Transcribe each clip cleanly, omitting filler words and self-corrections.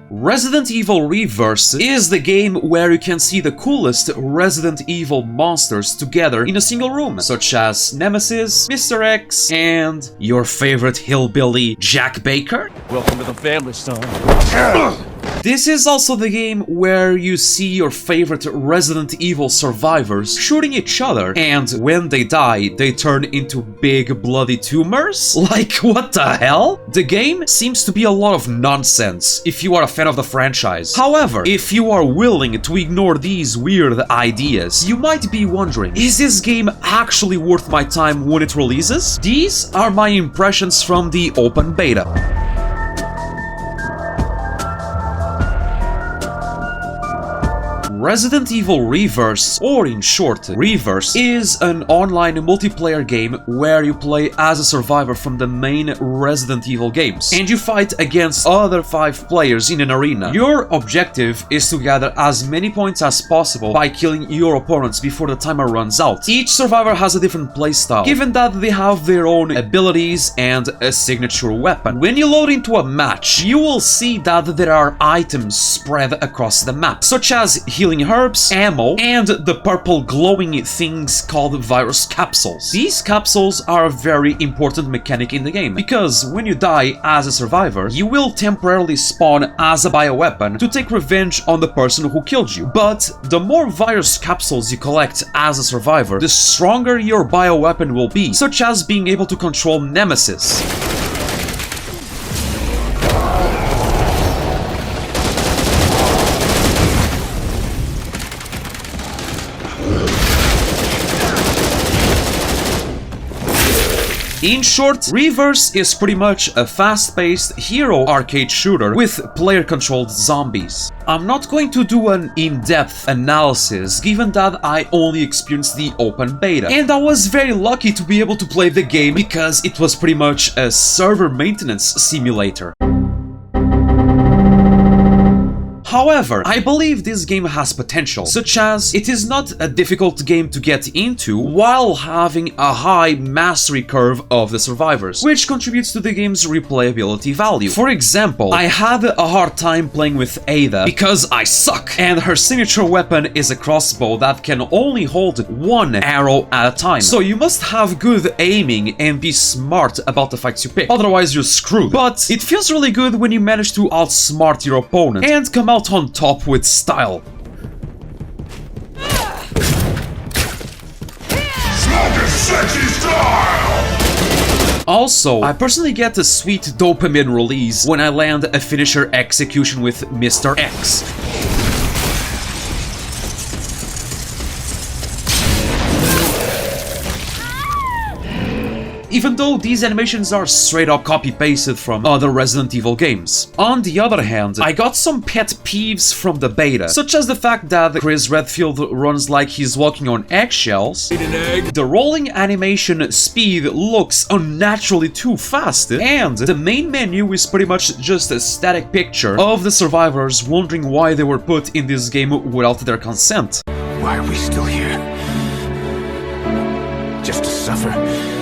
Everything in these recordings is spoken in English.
Resident Evil Reverse is the game where you can see the coolest Resident Evil monsters together in a single room, such as Nemesis, Mr. X, and your favorite hillbilly, Jack Baker. Welcome to the family, son. This is also the game where you see your favorite Resident Evil survivors shooting each other, and when they die, they turn into big bloody tumors? Like, what the hell? The game seems to be a lot of nonsense if you are a fan of the franchise. However, if you are willing to ignore these weird ideas, you might be wondering, is this game actually worth my time when it releases? These are my impressions from the open beta. Resident Evil Reverse, or in short, Reverse, is an online multiplayer game where you play as a survivor from the main Resident Evil games, and you fight against other 5 players in an arena. Your objective is to gather as many points as possible by killing your opponents before the timer runs out. Each survivor has a different playstyle, given that they have their own abilities and a signature weapon. When you load into a match, you will see that there are items spread across the map, such as healing herbs, ammo, and the purple glowing things called virus capsules. These capsules are a very important mechanic in the game, because when you die as a survivor, you will temporarily spawn as a bioweapon to take revenge on the person who killed you. But the more virus capsules you collect as a survivor, the stronger your bioweapon will be, such as being able to control Nemesis. In short, Reverse is pretty much a fast-paced hero arcade shooter with player-controlled zombies. I'm not going to do an in-depth analysis, given that I only experienced the open beta, and I was very lucky to be able to play the game because it was pretty much a server maintenance simulator. However, I believe this game has potential, such as it is not a difficult game to get into while having a high mastery curve of the survivors, which contributes to the game's replayability value. For example, I had a hard time playing with Ada because I suck, and her signature weapon is a crossbow that can only hold 1 arrow at a time. So you must have good aiming and be smart about the fights you pick, otherwise you're screwed. But it feels really good when you manage to outsmart your opponent and come out on top with style. Smoking sexy style! Also, I personally get a sweet dopamine release when I land a finisher execution with Mr. X. Even though these animations are straight up copy-pasted from other Resident Evil games. On the other hand, I got some pet peeves from the beta, such as the fact that Chris Redfield runs like he's walking on eggshells, the rolling animation speed looks unnaturally too fast, and the main menu is pretty much just a static picture of the survivors wondering why they were put in this game without their consent. Why are we still here? Just to suffer?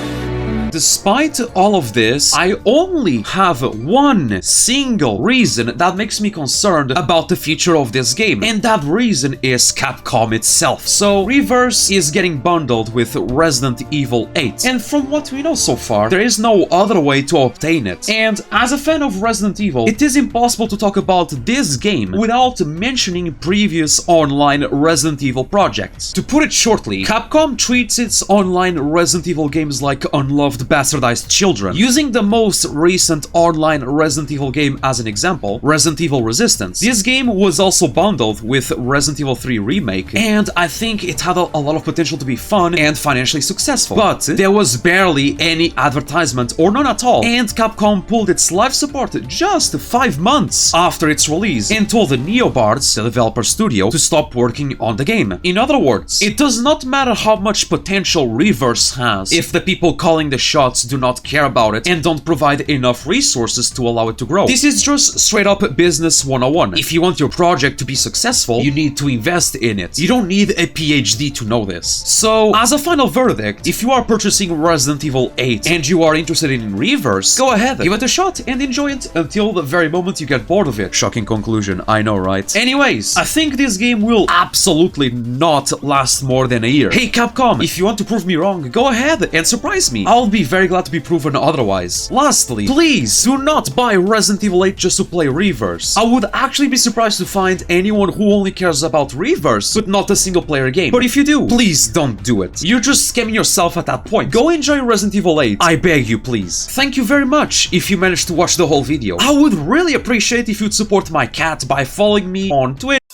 Despite all of this, I only have one single reason that makes me concerned about the future of this game, and that reason is Capcom itself. So, Reverse is getting bundled with Resident Evil 8, and from what we know so far, there is no other way to obtain it. And as a fan of Resident Evil, it is impossible to talk about this game without mentioning previous online Resident Evil projects. To put it shortly, Capcom treats its online Resident Evil games like unloved bastardized children. Using the most recent online Resident Evil game as an example, Resident Evil Resistance, this game was also bundled with Resident Evil 3 Remake, and I think it had a lot of potential to be fun and financially successful. But there was barely any advertisement, or none at all, and Capcom pulled its live support just 5 months after its release and told the Neobards, the developer studio, to stop working on the game. In other words, it does not matter how much potential Reverse has if the people calling the show shots do not care about it and don't provide enough resources to allow it to grow. This is just straight up business 101. If you want your project to be successful, you need to invest in it. You don't need a PhD to know this. So, as a final verdict, if you are purchasing Resident Evil 8 and you are interested in Reverse, go ahead, give it a shot and enjoy it until the very moment you get bored of it. Shocking conclusion, I know, right? Anyways, I think this game will absolutely not last more than a year. Hey Capcom, if you want to prove me wrong, go ahead and surprise me. I'll be very glad to be proven otherwise. Lastly, please do not buy Resident Evil 8 just to play Reverse. I would actually be surprised to find anyone who only cares about Reverse, but not a single player game. But if you do, please don't do it. You're just scamming yourself at that point. Go enjoy Resident Evil 8. I beg you, please. Thank you very much if you managed to watch the whole video. I would really appreciate if you'd support my cat by following me on Twitter,